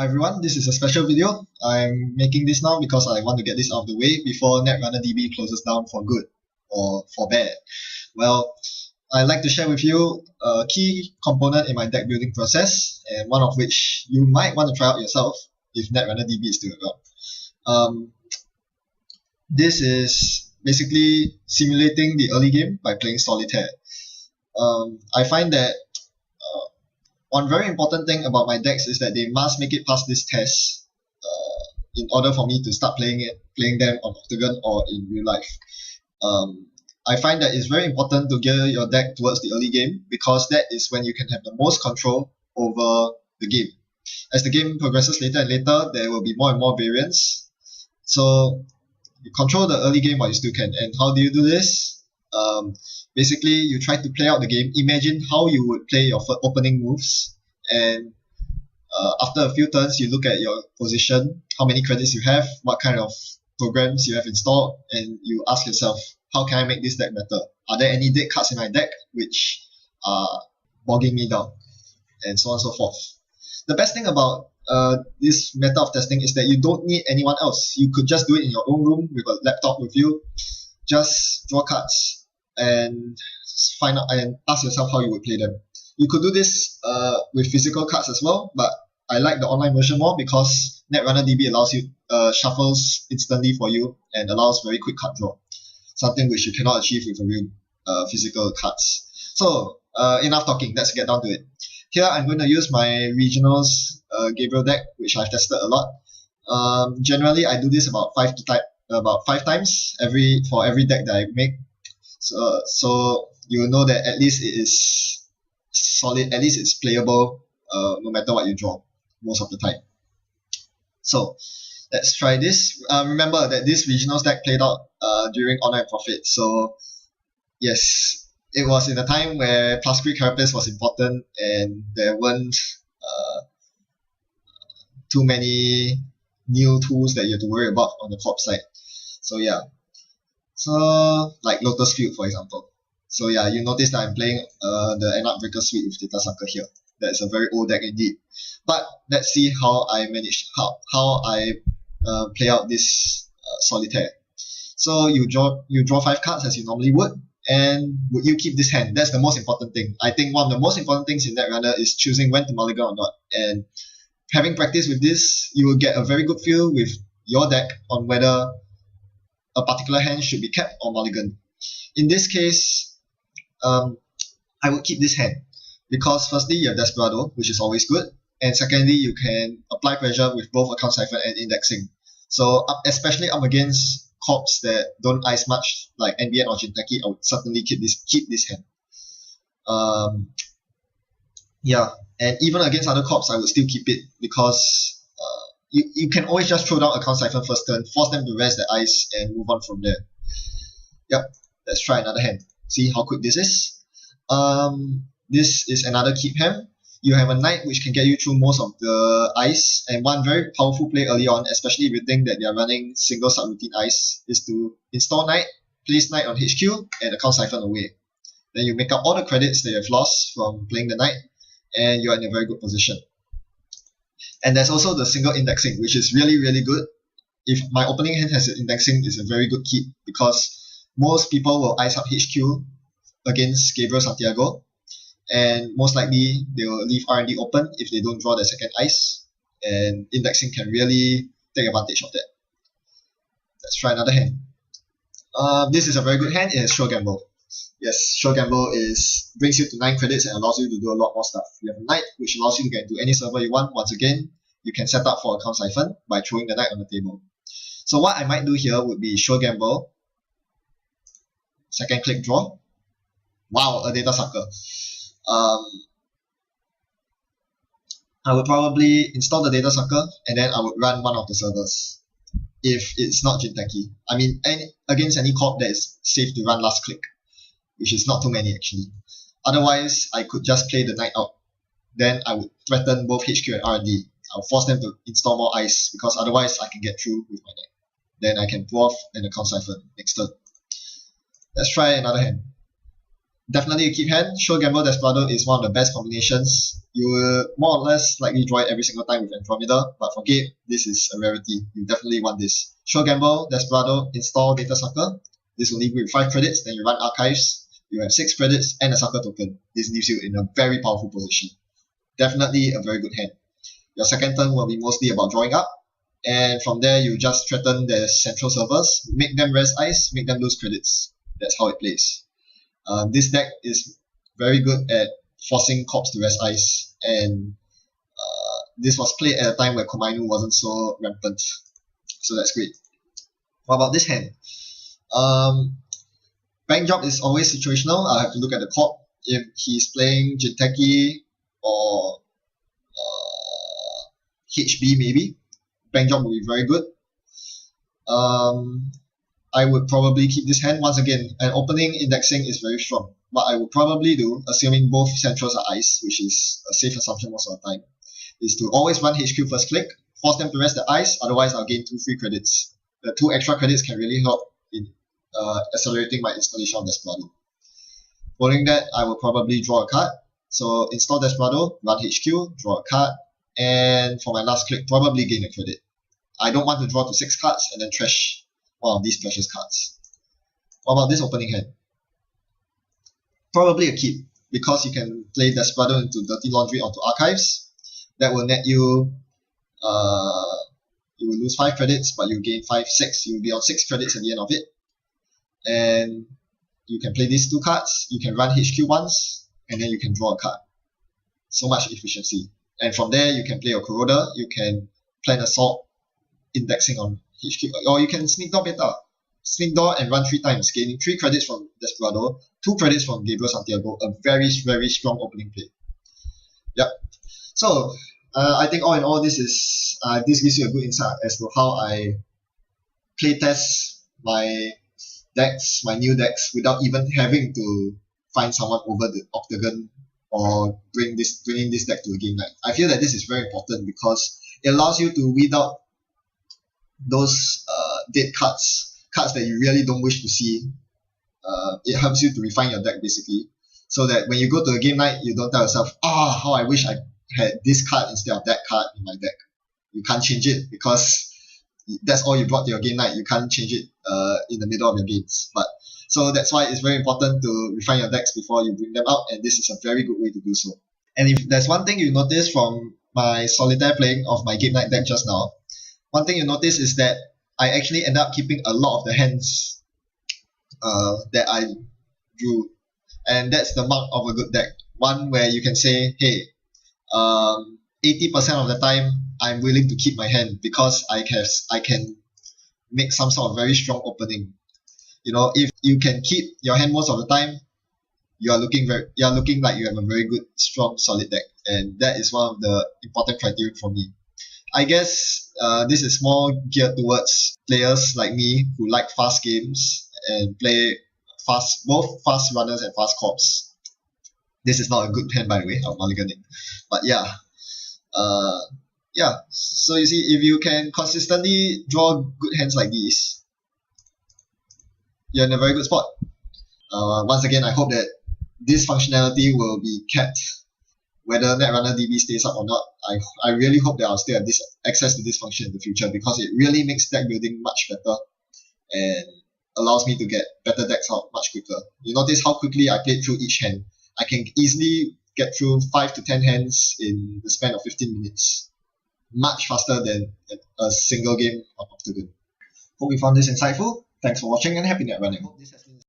Hi everyone, this is a special video. I'm making this now because I want to get this out of the way before Netrunner DB closes down for good or for bad. Well, I'd like to share with you a key component in my deck building process, and one of which you might want to try out yourself if Netrunner DB is still around. This is basically simulating the early game by playing Solitaire. I find that one very important thing about my decks is that they must make it past this test in order for me to start playing them on Octagon or in real life. I find that it's very important to gear your deck towards the early game because that is when you can have the most control over the game. As the game progresses later and later, there will be more and more variance. So you control the early game while you still can. And how do you do this? Basically, you try to play out the game. Imagine how you would play your opening moves, and after a few turns, you look at your position, how many credits you have, what kind of programs you have installed, and you ask yourself, how can I make this deck better? Are there any deck cards in my deck which are bogging me down? And so on and so forth. The best thing about this method of testing is that you don't need anyone else. You could just do it in your own room with a laptop with you. Just draw cards and find out and ask yourself how you would play them. You could do this with physical cards as well, but I like the online version more because Netrunner DB allows you shuffles instantly for you and allows very quick card draw, something which you cannot achieve with a real physical cards. So enough talking, let's get down to it. Here I'm going to use my regionals Gabriel deck, which I've tested a lot. Generally I do this about five times for every deck that I make. So you will know that at least it is solid, at least it's playable no matter what you draw most of the time. So let's try this. Remember that this regionals deck played out during Honor and Profit. So yes, it was in a time where plus 3 carapace was important and there weren't too many new tools that you have to worry about on the corp side. So yeah. So like Lotus Field for example. So yeah, you notice that I'm playing the Anarch Breaker Suite with Data Sucker here. That's a very old deck indeed. But let's see how I manage how I play out this Solitaire. So you draw 5 cards as you normally would, and would you keep this hand? That's the most important thing. I think one of the most important things in Netrunner is choosing when to mulligan or not. And having practice with this, you will get a very good feel with your deck on whether a particular hand should be kept or mulligan. In this case, I would keep this hand because firstly you have Desperado, which is always good, and secondly you can apply pressure with both Account Siphon and Indexing. So especially up against corps that don't ice much like NBN or Jinteki, I would certainly keep this hand. Yeah, and even against other corps I would still keep it because you can always just throw down Account Siphon first turn, force them to rest the ice, and move on from there. Yep, let's try another hand. See how quick this is. This is another keep hand. You have a knight which can get you through most of the ice, and one very powerful play early on, especially if you think that they are running single subroutine ice, is to install knight, place knight on HQ, and Account Siphon away. Then you make up all the credits that you have lost from playing the knight, and you are in a very good position. And there's also the single indexing, which is really, really good. If my opening hand has an indexing, it's a very good keep because most people will ice up HQ against Gabriel Santiago, and most likely they will leave R&D open if they don't draw their second ice, and indexing can really take advantage of that. Let's try another hand. This is a very good hand. It has Sure Gamble. Yes, Sure Gamble brings you to 9 credits and allows you to do a lot more stuff. You have a knight, which allows you to get into any server you want. Once again, you can set up for Account Siphon by throwing the knight on the table. So what I might do here would be Sure Gamble, second click draw. Wow, a Data Sucker. I would probably install the Data Sucker and then I would run one of the servers if it's not Jinteki. I mean, against any corp that is safe to run last click, which is not too many actually. Otherwise, I could just play the knight out. Then I would threaten both HQ and R&D. I'll force them to install more ice because otherwise I can get through with my deck. Then I can pull off an Account Siphon next turn. Let's try another hand. Definitely a keep hand. Sure Gamble Desperado is one of the best combinations. You will more or less likely draw it every single time with Andromeda, but for Gabe, this is a rarity. You definitely want this. Sure Gamble Desperado, install Data Sucker. This will leave you with 5 credits, then you run Archives. You have 6 credits and a Sucker token. This leaves you in a very powerful position. Definitely a very good hand. Your second turn will be mostly about drawing up, and from there you just threaten their central servers, make them rest ice, make them lose credits. That's how it plays. This deck is very good at forcing corps to rest ice, and this was played at a time where Komainu wasn't so rampant, so that's great. What about this hand? Bank Job is always situational. I have to look at the corp. If he's playing Jinteki or HB maybe, Bank Job will be very good. I would probably keep this hand. Once again, an opening indexing is very strong. What I would probably do, assuming both centrals are ice, which is a safe assumption most of the time, is to always run HQ first click, force them to rest the ice, otherwise I'll gain 2 free credits. The 2 extra credits can really help in accelerating my installation of Desperado. Following that, I will probably draw a card. So install Desperado, run HQ, draw a card, and for my last click, probably gain a credit. I don't want to draw to 6 cards and then trash one of these precious cards. What about this opening hand? Probably a keep, because you can play Desperado into Dirty Laundry onto Archives. That will net you, you will lose 5 credits, but you gain 5, 6. You will be on 6 credits at the end of it. And you can play these 2 cards, you can run HQ once, and then you can draw a card. So much efficiency. And from there, you can play a Corroder, you can plan Assault, indexing on HQ, or you can Sneak Door Beta. Sneak Door and run 3 times, gaining 3 credits from Desperado, 2 credits from Gabriel Santiago, a very, very strong opening play. Yep. So, I think all in all, this gives you a good insight as to how I playtest my decks, my new decks, without even having to find someone over the octagon or bringing this deck to a game night. I feel that this is very important because it allows you to weed out those dead cards that you really don't wish to see. It helps you to refine your deck basically, so that when you go to a game night, you don't tell yourself, how I wish I had this card instead of that card in my deck. You can't change it because that's all you brought to your game night. You can't change it in the middle of your games. But so that's why it's very important to refine your decks before you bring them out, and this is a very good way to do so. And if there's one thing you notice from my Solitaire playing of my game night deck just now, one thing you notice is that I actually end up keeping a lot of the hands that I drew, and that's the mark of a good deck. One where you can say, hey, 80% of the time I'm willing to keep my hand because I can make some sort of very strong opening. You know, if you can keep your hand most of the time, you are looking like you have a very good, strong, solid deck, and that is one of the important criteria for me. I guess this is more geared towards players like me who like fast games and play both fast runners and fast corps. This is not a good hand, by the way, I'm mulliganing. But yeah. So you see, if you can consistently draw good hands like these, you're in a very good spot. Once again, I hope that this functionality will be kept. Whether Netrunner DB stays up or not, I really hope that I'll still have this access to this function in the future, because it really makes deck building much better and allows me to get better decks out much quicker. You notice how quickly I played through each hand. I can easily get through 5 to 10 hands in the span of 15 minutes. Much faster than a single game of Octagon. Hope you found this insightful. Thanks for watching and happy net running.